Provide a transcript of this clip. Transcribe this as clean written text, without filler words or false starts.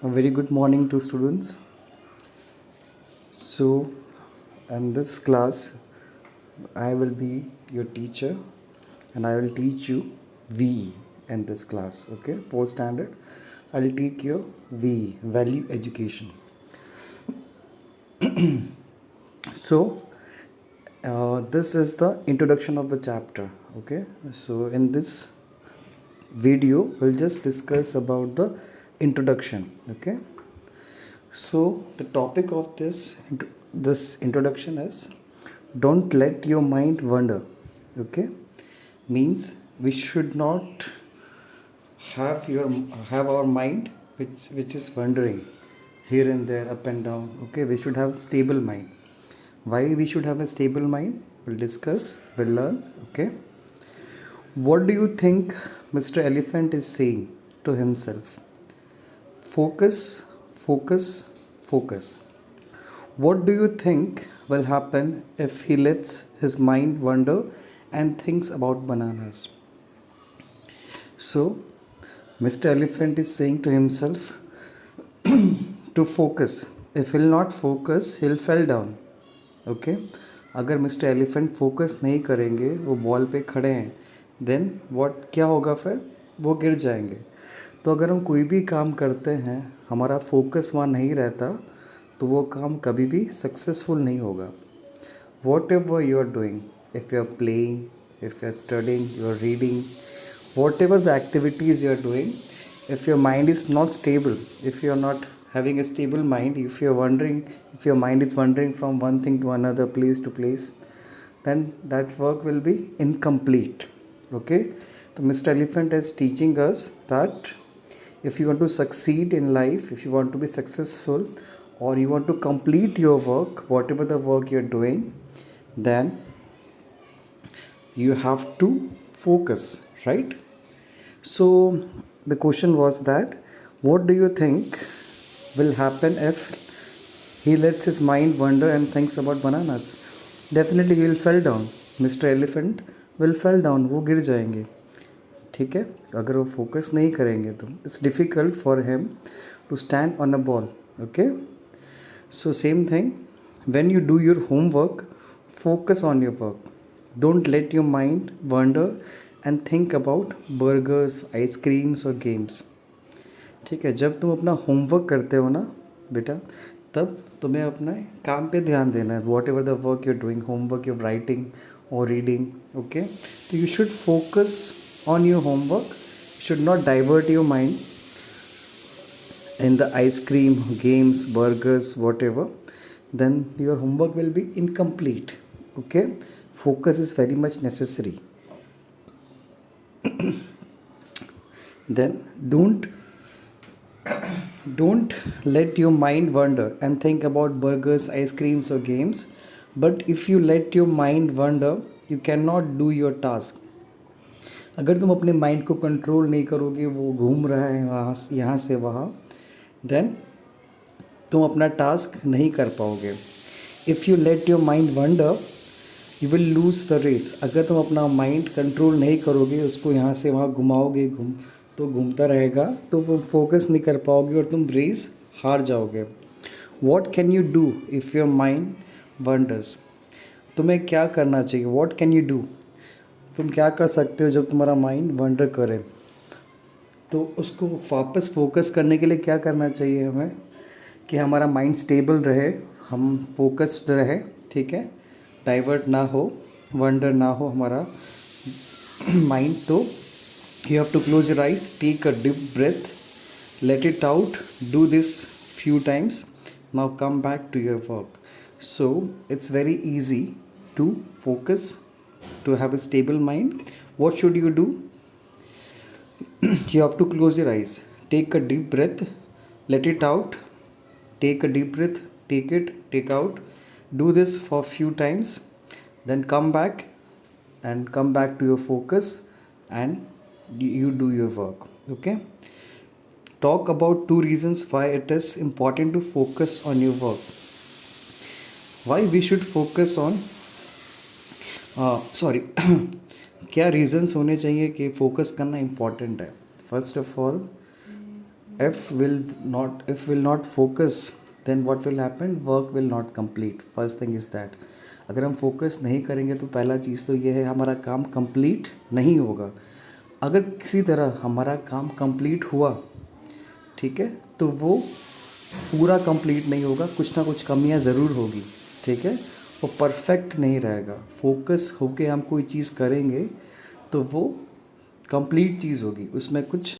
A very good morning to students. So, in this class, I will be your teacher and I will teach you VE in this class. Okay, fourth standard. I'll take your VE, value education. So, this is the introduction of the chapter. Okay, so in this video, we'll just discuss about the introduction. Okay, so the topic of this introduction is don't let your mind wander. Okay, means we should not have our mind which is wandering here and there, up and down. Okay, we should have a stable mind. Why we should have a stable mind? We'll discuss. We'll learn. Okay. What do you think Mr. Elephant is saying to himself? Focus, focus, focus. What do you think will happen if he lets his mind wander and thinks about bananas? So, Mr. Elephant is saying to himself to focus. If he'll not focus, he'll fall down. Okay? अगर mister elephant focus नहीं करेंगे, वो ball पे खड़े हैं, then what क्या होगा? फिर वो गिर जाएंगे. तो अगर हम कोई भी काम करते हैं, हमारा फोकस वहाँ नहीं रहता, तो वो काम कभी भी सक्सेसफुल नहीं होगा. Whatever you are doing, if you are playing, if you are studying, you are reading, whatever the activities you are doing, if your mind is not stable, if you are not having a stable mind, if your mind is wandering from one thing to another, place to place, then that work will be incomplete. Okay, so Mr. Elephant is teaching us that if you want to succeed in life, if you want to be successful, or you want to complete your work, whatever the work you're doing, then you have to focus, right? So the question was that what do you think will happen if he lets his mind wander and thinks about bananas? Definitely he will fall down. Mr. Elephant will fall down. वो गिर जाएंगे. ठीक है, अगर वो focus नहीं करेंगे तो it's difficult for him to stand on a ball. Okay, so same thing, when you do your homework, focus on your work. Don't let your mind wander and think about burgers, ice creams और games. ठीक है, जब तुम अपना homework करते हो ना बेटा, तब तुम्हें अपने काम पे ध्यान देना है. Whatever the work you are doing, homework you are writing और रीडिंग. ओके, तो you should focus on your homework, should not divert your mind in the ice cream, games, burgers, whatever, then your homework will be incomplete. Okay, focus is very much necessary. Then don't let your mind wander and think about burgers, ice creams or games. But if you let your mind wander, you cannot do your task. अगर तुम अपने mind को control नहीं करोगे, वो घूम रहा है वहाँ यहाँ से वहाँ, देन तुम अपना टास्क नहीं कर पाओगे. If you let your mind wander, you will lose the race. अगर तुम अपना माइंड कंट्रोल नहीं करोगे, उसको यहाँ से वहाँ घुमाओगे, तो घूमता रहेगा, तो तुम फोकस नहीं कर पाओगे और तुम रेस हार जाओगे. What can you do if your mind wonders? तुम्हें क्या करना चाहिए? What can you do? तुम क्या कर सकते हो जब तुम्हारा माइंड वंडर करे? तो उसको वापस फोकस करने के लिए क्या करना चाहिए हमें कि हमारा माइंड स्टेबल रहे, हम फोकस्ड रहे. ठीक है, डाइवर्ट ना हो, वंडर ना हो हमारा माइंड. तो you have to close your eyes, take a deep breath, let it out, do this few times. Now come back to your work. So it's very easy to focus, to have a stable mind. What should you do? You have to close your eyes, take a deep breath, let it out, take a deep breath, take it, take out. Do this for a few times, then come back to your focus and you do your work. Okay, talk about 2 reasons why it is important to focus on your work. Why we should focus on क्या reasons होने चाहिए कि focus करना important है. First of all, if will not focus, then what will happen, work will not complete. First thing is that अगर हम focus नहीं करेंगे तो पहला चीज़ तो ये है, हमारा काम कंप्लीट नहीं होगा. अगर किसी तरह हमारा काम कंप्लीट हुआ, ठीक है, तो वो पूरा कंप्लीट नहीं होगा, कुछ ना कुछ कमियां ज़रूर होगी. ठीक है, वो परफेक्ट नहीं रहेगा. फोकस होके हम कोई चीज़ करेंगे तो वो कंप्लीट चीज़ होगी, उसमें कुछ